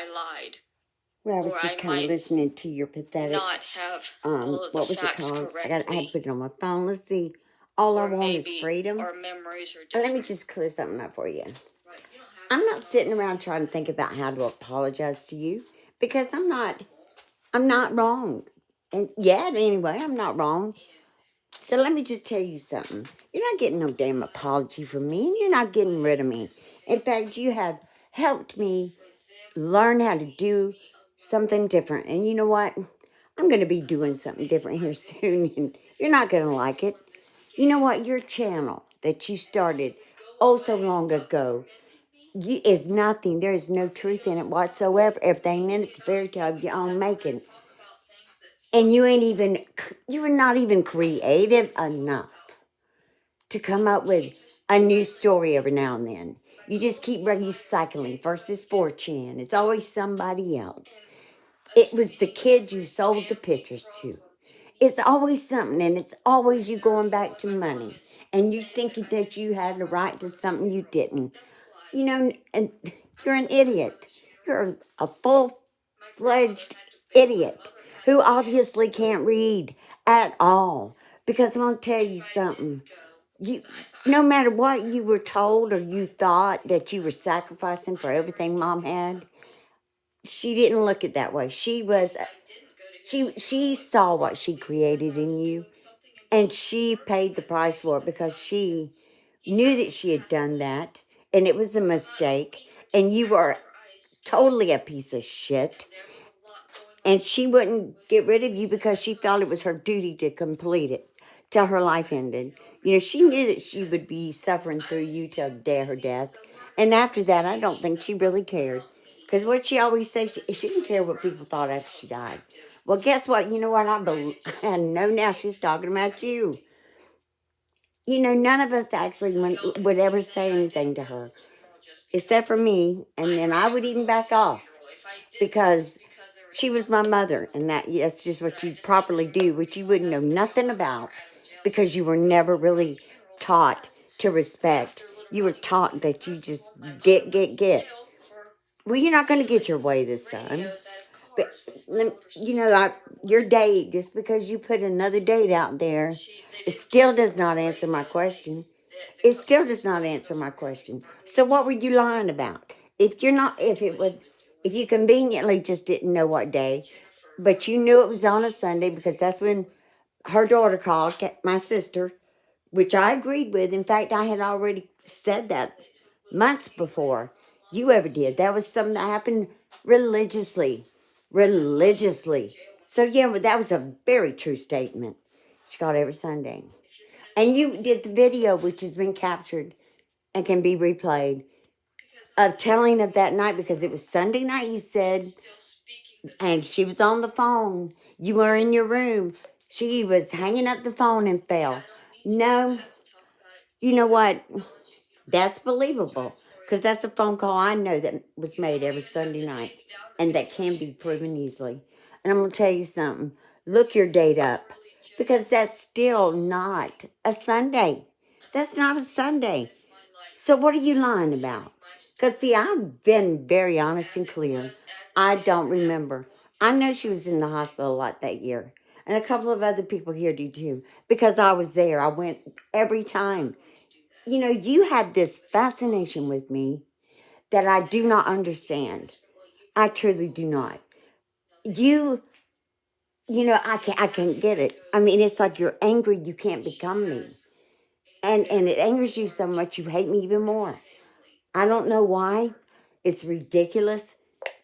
I lied. Well, I was just kind of listening to your pathetic. Not have all of the what was facts it called? correctly. I had to put it on my phone. Let's see. All I want is freedom. Our memories are Let different. me just clear something up for you. I'm not sitting around trying to think about how to apologize to you because I'm not wrong. And yet, anyway, I'm not wrong. So let me just tell you something. You're not getting no damn apology from me, and you're not getting rid of me. In fact, you have helped me learn how to do something different. And you know what? I'm going to be doing something different here soon, and you're not going to like it. You know what? Your channel that you started oh so long ago is nothing. There is no truth in it whatsoever. Everything in it's a fairy tale of your own making. And you were not even creative enough to come up with a new story every now and then. You just keep recycling. First is 4chan. It's always somebody else. It was the kid you sold the pictures to. It's always something, and it's always you going back to money. And you thinking that you had the right to something you didn't. You know, and you're an idiot. You're a full-fledged idiot who obviously can't read at all. Because I'm going to tell you something. No matter what you were told or you thought that you were sacrificing for everything Mom had, she didn't look at that way. She saw what she created in you, and she paid the price for it because she knew that she had done that, and it was a mistake, and you were totally a piece of shit. And she wouldn't get rid of you because she felt it was her duty to complete it till her life ended. You know, she knew that she would be suffering through you till the day of her death. And after that, I don't think she really cared. Because what she always says, she didn't care what people thought after she died. Well, guess what? You know what? I know now she's talking about you. You know, none of us actually would ever say anything to her. Except for me. And then I would even back off. Because she was my mother, and that's just what you properly do, which you wouldn't know nothing about because you were never really taught to respect. You were taught that you just get. Well, you're not going to get your way this time. But, you know, your date, just because you put another date out there, it still does not answer my question. It still does not answer my question. So what were you lying about? If you conveniently just didn't know what day, but you knew it was on a Sunday because that's when her daughter called, my sister, which I agreed with. In fact, I had already said that months before you ever did. That was something that happened religiously. So yeah, but that was a very true statement. She called every Sunday. And you did the video, which has been captured and can be replayed, of telling of that night, because it was Sunday night, you said, and she was on the phone. You were in your room. She was hanging up the phone and fell. No, you know what? That's believable, because that's a phone call I know that was made every Sunday night, and that can be proven easily. And I'm going to tell you something. Look your date up, because that's still not a Sunday. That's not a Sunday. So what are you lying about? Because, see, I've been very honest and clear. I don't remember. I know she was in the hospital a lot that year. And a couple of other people here do too. Because I was there. I went every time. You know, you have this fascination with me that I do not understand. I truly do not. You know, I can't get it. I mean, it's like you're angry you can't become me. And it angers you so much you hate me even more. I don't know why. It's ridiculous.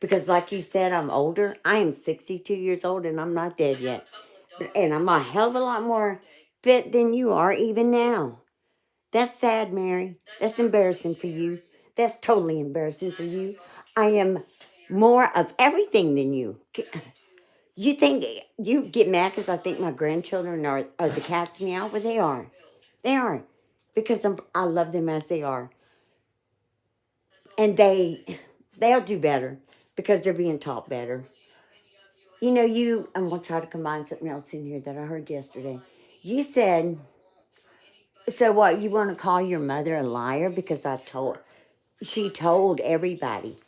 Because like you said, I'm older. I am 62 years old and I'm not dead yet. And I'm a hell of a lot more fit than you are even now. That's sad, Mary. That's embarrassing for you. That's totally embarrassing for you. I am more of everything than you. You think you get mad because I think my grandchildren are the cats meow? Well, they are. They are. Because I love them as they are. And they'll do better because they're being taught better. You know, I'm going to try to combine something else in here that I heard yesterday. You said, so what, you want to call your mother a liar because she told everybody.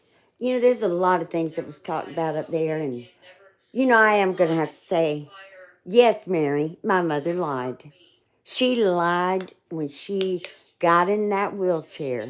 You know, there's a lot of things that was talked about up there, and you know, I am going to have to say, yes, Mary, my mother lied. She lied when she got in that wheelchair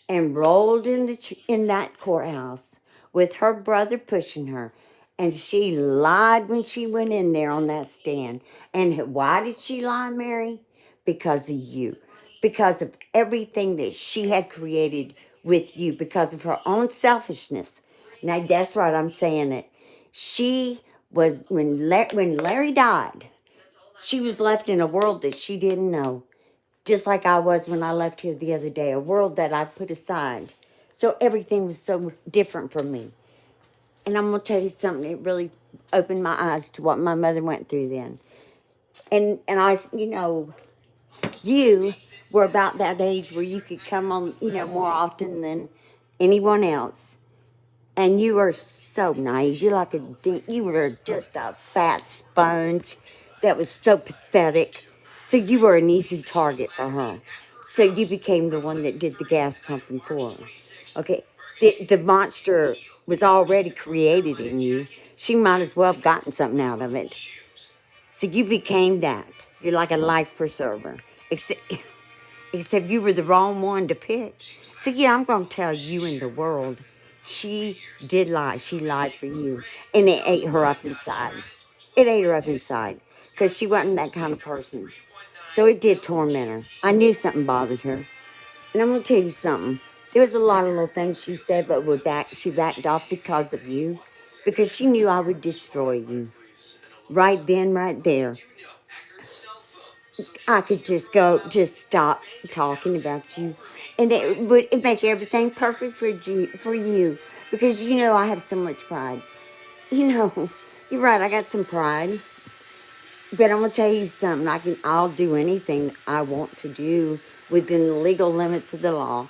and rolled in that courthouse with her brother pushing her. And she lied when she went in there on that stand. And why did she lie, Mary? Because of you. Because of everything that she had created with you. Because of her own selfishness. Now, that's right, I'm saying it. She was, when Larry died, she was left in a world that she didn't know. Just like I was when I left here the other day, a world that I put aside. So everything was so different from me. And I'm going to tell you something, it really opened my eyes to what my mother went through then. And I, you know, you were about that age where you could come on, you know, more often than anyone else. And you were so nice. You were just a fat sponge that was so pathetic. So you were an easy target for her. So you became the one that did the gas pumping for her. Okay, the monster was already created in you. She might as well have gotten something out of it. So you became that. You're like a life preserver. Except you were the wrong one to pick. So yeah, I'm going to tell you in the world, she did lie. She lied for you. And it ate her up inside. It ate her up inside. Because she wasn't that kind of person. So it did torment her. I knew something bothered her. And I'm going to tell you something. There was a lot of little things she said, but she backed off because of you. Because she knew I would destroy you. Right then, right there. I could just stop talking about you, and it'd make everything perfect for you, because you know I have so much pride. You know, you're right. I got some pride, but I'm gonna tell you something. I'll do anything I want to do within the legal limits of the law.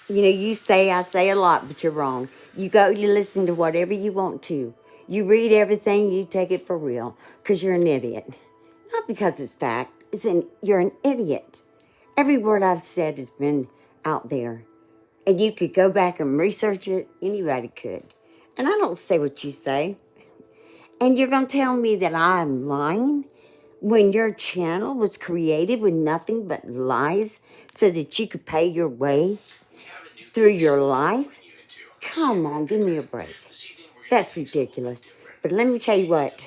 You know, I say a lot, but you're wrong. You listen to whatever you want to. You read everything, you take it for real, because you're an idiot. Not because it's fact. You're an idiot. Every word I've said has been out there. And you could go back and research it. Anybody could. And I don't say what you say. And you're going to tell me that I'm lying when your channel was created with nothing but lies so that you could pay your way through your life? Come on, give me a break. That's ridiculous. But let me tell you what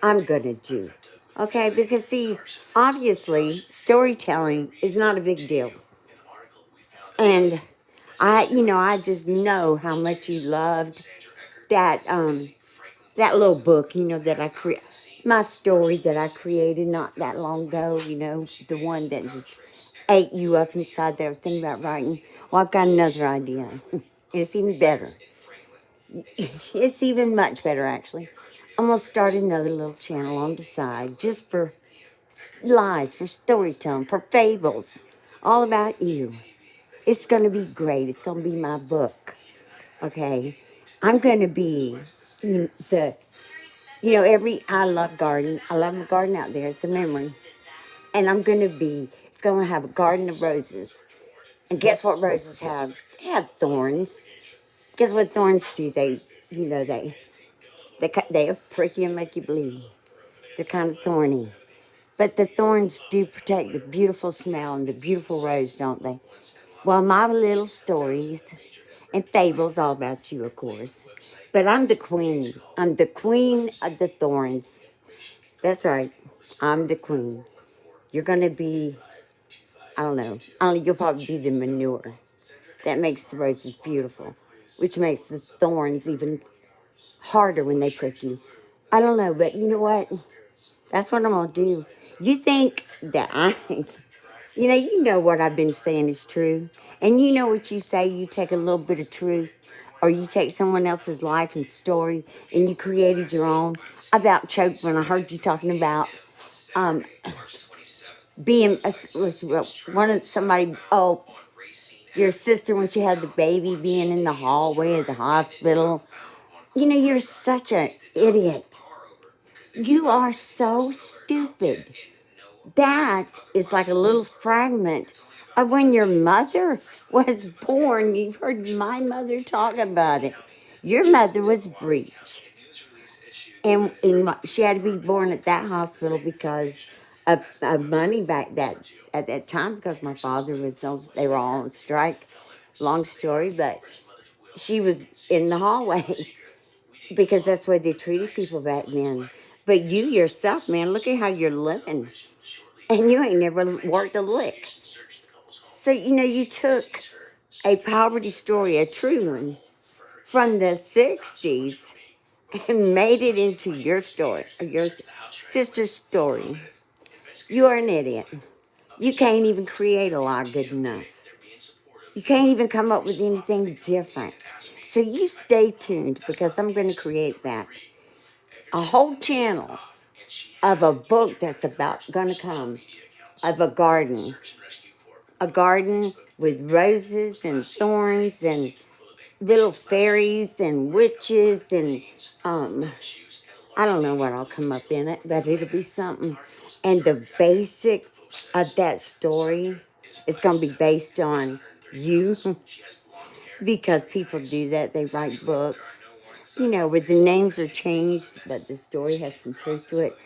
I'm going to do. Okay, because see, obviously, storytelling is not a big deal. And I just know how much you loved that, that little book, that my story that I created not that long ago, the one that just ate you up inside that I was thinking about writing. Well, I've got another idea. It's even better. It's even much better, actually. I'm going to start another little channel on the side just for lies, for storytelling, for fables, all about you. It's going to be great. It's going to be my book, okay? I'm going to be I love garden. I love my garden out there. It's a memory. And it's going to have a garden of roses. And guess what roses have? They have thorns. Guess what thorns do? They're pricky and make you bleed. They're kind of thorny. But the thorns do protect the beautiful smell and the beautiful rose, don't they? Well, my little stories and fables, all about you, of course. But I'm the queen. I'm the queen of the thorns. That's right. I'm the queen. You're going to be, I don't know. You'll probably be the manure that makes the roses beautiful, which makes the thorns even harder when they prick you. I don't know, but you know what? That's what I'm going to do. You think that you know what I've been saying is true. And you know what you say, you take a little bit of truth, or you take someone else's life and story, and you created your own. About choked when I heard you talking about um, being your sister when she had the baby being in the hallway of the hospital. You're such an idiot. You are so stupid. That is like a little fragment of when your mother was born. You've heard my mother talk about it. Your mother was breech. And she had to be born at that hospital because of money back at that time because my father they were all on strike. Long story, but she was in the hallway because that's where they treated people back then. But you yourself, man, look at how you're living. And you ain't never worked a lick. So, you took a poverty story, a true one, from the 60s and made it into your story, your sister's story. You are an idiot. You can't even create a lie good enough. You can't even come up with anything different. So you stay tuned because I'm going to create that. A whole channel of a book that's about going to come, of a garden. A garden with roses and thorns and little fairies and witches and I don't know what I'll come up in it, but it'll be something. And the basics of that story is going to be based on you because people do that. They write books, where the names are changed, but the story has some truth to it.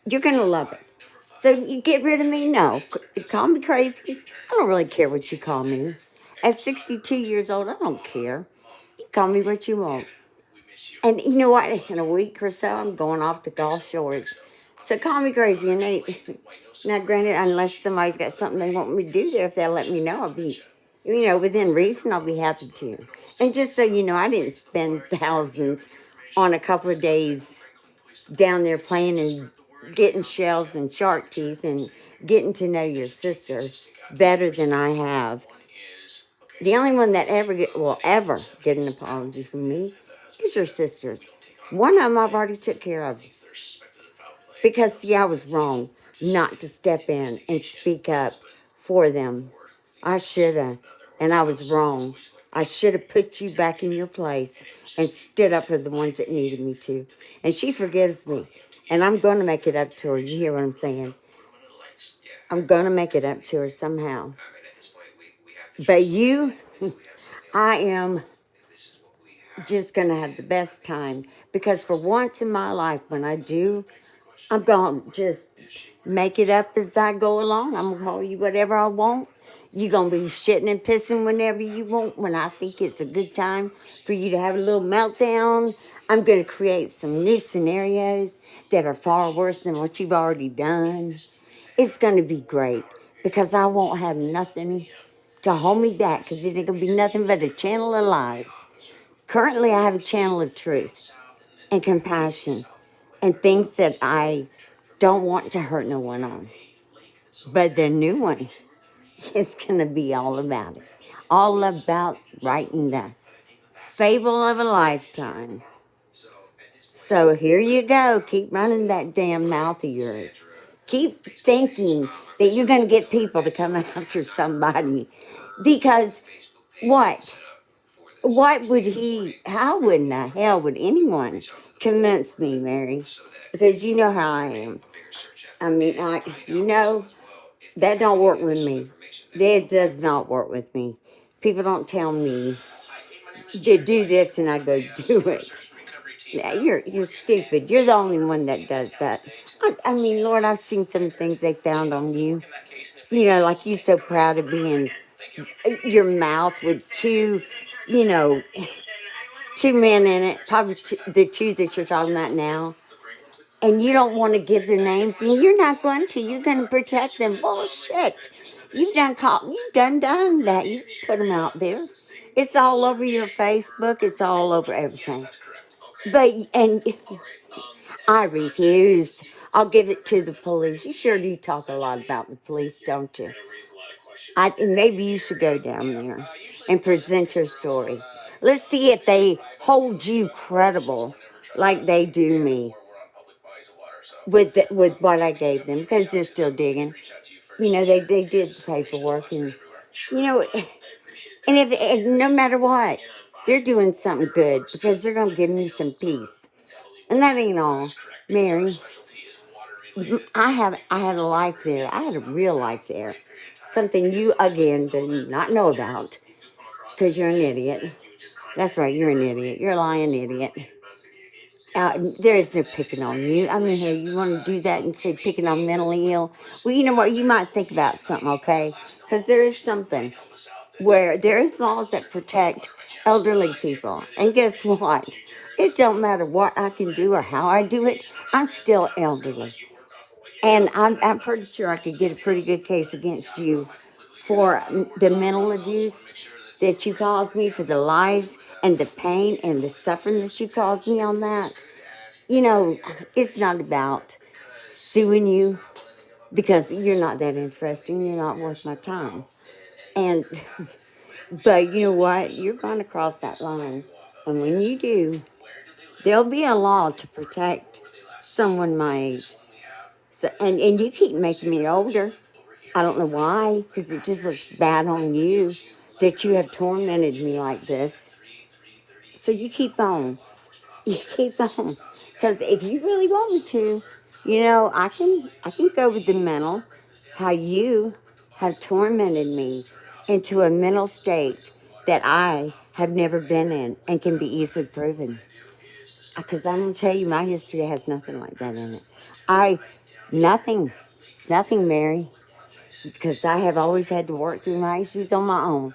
You're going to love it. So you get rid of me? No. Call me crazy. I don't really care what you call me. At 62 years old, I don't care. You call me what you want. And you know what? In a week or so, I'm going off to Gulf Shores. So call me crazy. And now, granted, unless somebody's got something they want me to do there, if they'll let me know, I'll be, within reason, I'll be happy to. And just so you know, I didn't spend thousands on a couple of days down there playing and getting shells and shark teeth and getting to know your sister better than I have. The only one that will ever get an apology from me is your sisters. One of them I've already took care of. Because, see, I was wrong not to step in and speak up for them. I should have, and I was wrong. I should have put you back in your place and stood up for the ones that needed me to. And she forgives me. And I'm going to make it up to her. You hear what I'm saying? I'm going to make it up to her somehow. But you, I am just going to have the best time. Because for once in my life, when I do, I'm going to just make it up as I go along. I'm going to call you whatever I want. You're going to be shitting and pissing whenever you want. When I think it's a good time for you to have a little meltdown, I'm going to create some new scenarios that are far worse than what you've already done. It's going to be great because I won't have nothing to hold me back because it ain't going to be nothing but a channel of lies. Currently, I have a channel of truth and compassion and things that I don't want to hurt no one on. But the new one is going to be all about it. All about writing the fable of a lifetime. So here you go. Keep running that damn mouth of yours. Keep thinking that you're going to get people to come after somebody. Because what? What would how in the hell would anyone convince me, Mary? Because you know how I am. I mean, that don't work with me. That does not work with me. People don't tell me to do this and I go do it. Yeah, you're stupid. You're the only one that does that. I mean, Lord, I've seen some things they found on you. Like you so proud of being your mouth with you know, two men in it, probably the two that you're talking about now. And you don't want to give their names, and you're not going to. You're going to protect them. Bullshit. You've done that. You put them out there. It's all over your Facebook. It's all over everything. And I refuse. I'll give it to the police. You sure do talk a lot about the police, don't you? Maybe you should go down there and present your story. Let's see if they hold you credible like they do me with what I gave them because they're still digging. They did the paperwork you know, and no matter what, they're doing something good because they're going to give me some peace. And that ain't all. Mary, I had a life there. I had a real life there. something you, again, do not know about because you're an idiot. That's right, you're an idiot. You're a lying idiot. There is no picking on you. I mean, hey, you want to do that and say picking on mentally ill? Well, you know what? You might think about something, okay? Because there is something where there is laws that protect elderly people. And guess what? It don't matter what I can do or how I do it. I'm still elderly. And I'm pretty sure I could get a pretty good case against you for the mental abuse that you caused me, for the lies and the pain and the suffering that you caused me on that. You know, it's not about suing you because you're not that interesting. You're not worth my time. And, but you know what? You're going to cross that line. And when you do, there'll be a law to protect someone my age. So, and you keep making me older. I don't know why, because it just looks bad on you that you have tormented me like this. So you keep on. You keep on. Because if you really want me to, you know, I can go with the mental, how you have tormented me into a mental state that I have never been in and can be easily proven. Because I'm going to tell you, my history has nothing like that in it. Nothing, nothing, Mary. Because I have always had to work through my issues on my own.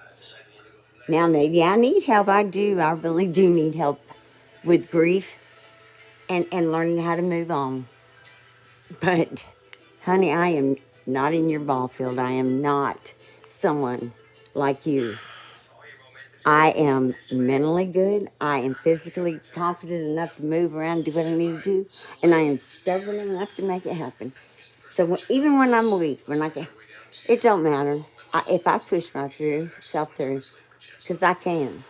Now, maybe I need help. I do. I really do need help with grief and learning how to move on. But, honey, I am not in your ball field. I am not someone like you. I am mentally good. I am physically confident enough to move around and do what I need to do. And I am stubborn enough to make it happen. So even when I'm weak, it don't matter. If I push myself through, because I can.